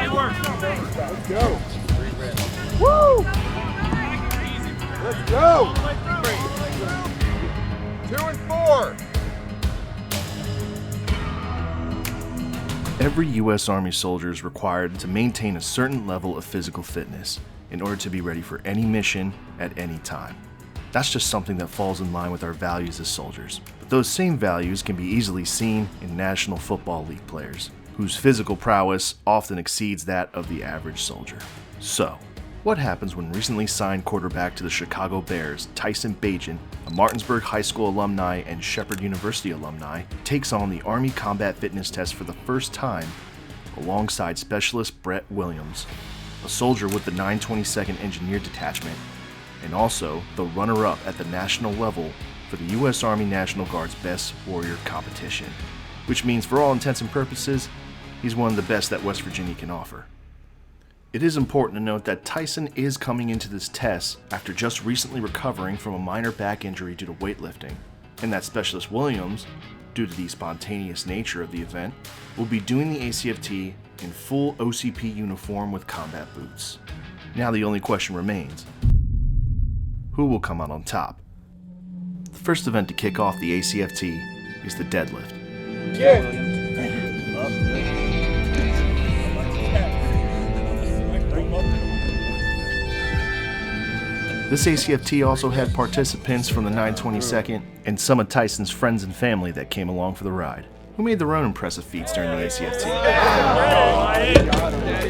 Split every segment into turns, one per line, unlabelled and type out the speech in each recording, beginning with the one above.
Great work.
Let's go. Woo! Let's go. 2 and 4.
Every U.S. Army soldier is required to maintain a certain level of physical fitness in order to be ready for any mission at any time. That's just something that falls in line with our values as soldiers. But those same values can be easily seen in National Football League players, whose physical prowess often exceeds that of the average soldier. So, what happens when recently signed quarterback to the Chicago Bears, Tyson Bagent, a Martinsburg High School alumni and Shepherd University alumni, takes on the Army Combat Fitness Test for the first time alongside Specialist Bret Williams, a soldier with the 922nd Engineer Detachment, and also the runner-up at the national level for the U.S. Army National Guard's Best Warrior competition, which means for all intents and purposes, he's one of the best that West Virginia can offer. It is important to note that Tyson is coming into this test after just recently recovering from a minor back injury due to weightlifting, and that Specialist Williams, due to the spontaneous nature of the event, will be doing the ACFT in full OCP uniform with combat boots. Now the only question remains: who will come out on top? The first event to kick off the ACFT is the deadlift.
Yeah.
This ACFT also had participants from the 922nd and some of Tyson's friends and family that came along for the ride, who made their own impressive feats during the ACFT.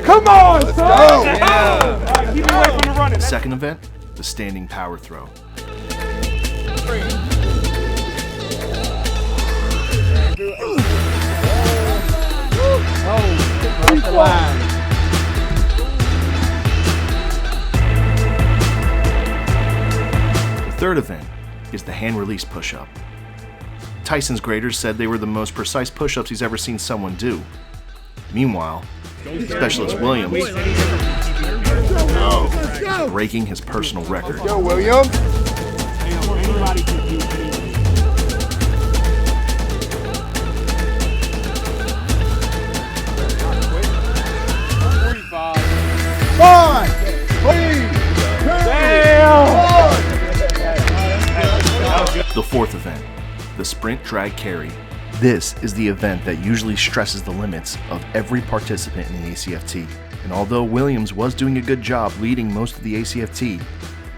Come on, son!
Keep it away from the running.
The second event, the standing power throw. The third event is the hand release push-up. Tyson's graders said they were the most precise push-ups he's ever seen someone do. Meanwhile, Specialist Williams is breaking his personal record.
Go, William. Five, 3, 2, 1.
The fourth event, the sprint drag carry. This is the event that usually stresses the limits of every participant in the ACFT. And although Williams was doing a good job leading most of the ACFT,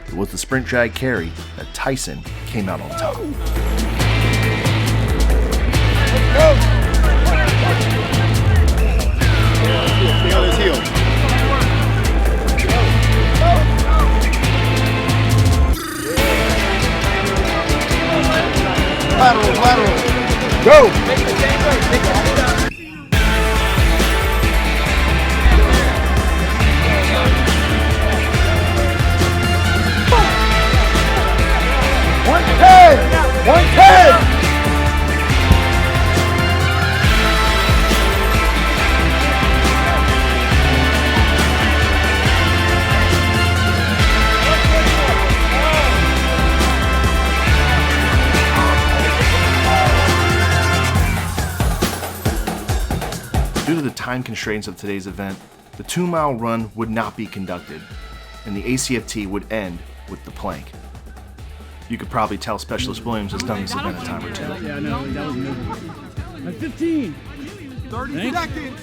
it was the sprint drag carry that Tyson came out on top.
Stay on his heel. Lateral. Go! One ten.
Due to the time constraints of today's event, the 2-mile run would not be conducted, and the ACFT would end with the plank. You could probably tell Specialist Williams has done this event a time or two.
Yeah, no, that was miserable. At 15.
30 seconds.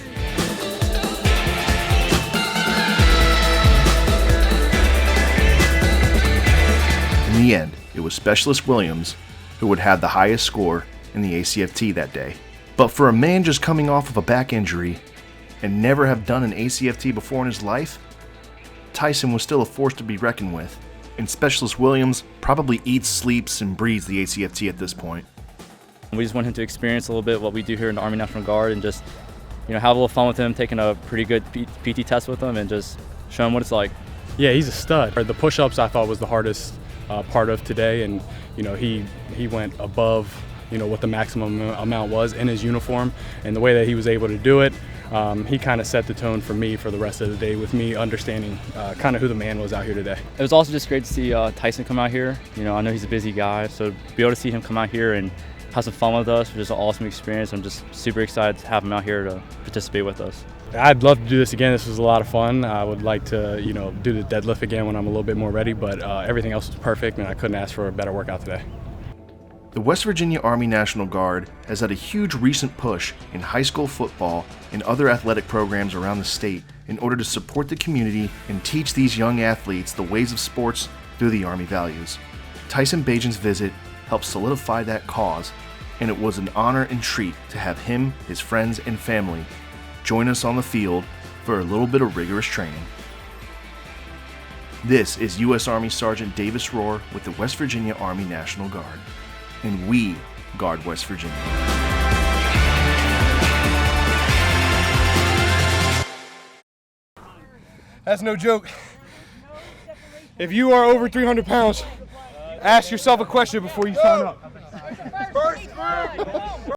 In the end, it was Specialist Williams who would have the highest score in the ACFT that day. But for a man just coming off of a back injury and never have done an ACFT before in his life, Tyson was still a force to be reckoned with, and Specialist Williams probably eats, sleeps, and breathes the ACFT at this point.
We just want him to experience a little bit what we do here in the Army National Guard and just, have a little fun with him, taking a pretty good PT test with him and just show him what it's like.
Yeah, he's a stud. The push-ups I thought was the hardest part of today, and he went above what the maximum amount was in his uniform, and the way that he was able to do it, he kind of set the tone for me for the rest of the day with me understanding kind of who the man was out here today.
It was also just great to see Tyson come out here. I know he's a busy guy, so to be able to see him come out here and have some fun with us was just an awesome experience. I'm just super excited to have him out here to participate with us.
I'd love to do this again. This was a lot of fun. I would like to, do the deadlift again when I'm a little bit more ready, but everything else was perfect, and I couldn't ask for a better workout today.
The West Virginia Army National Guard has had a huge recent push in high school football and other athletic programs around the state in order to support the community and teach these young athletes the ways of sports through the Army values. Tyson Bagent's visit helped solidify that cause, and it was an honor and treat to have him, his friends, and family join us on the field for a little bit of rigorous training. This is U.S. Army Sergeant Davis Rohrer with the West Virginia Army National Guard, and we guard West Virginia.
That's no joke. If you are over 300 pounds, ask yourself a question before you sign up. First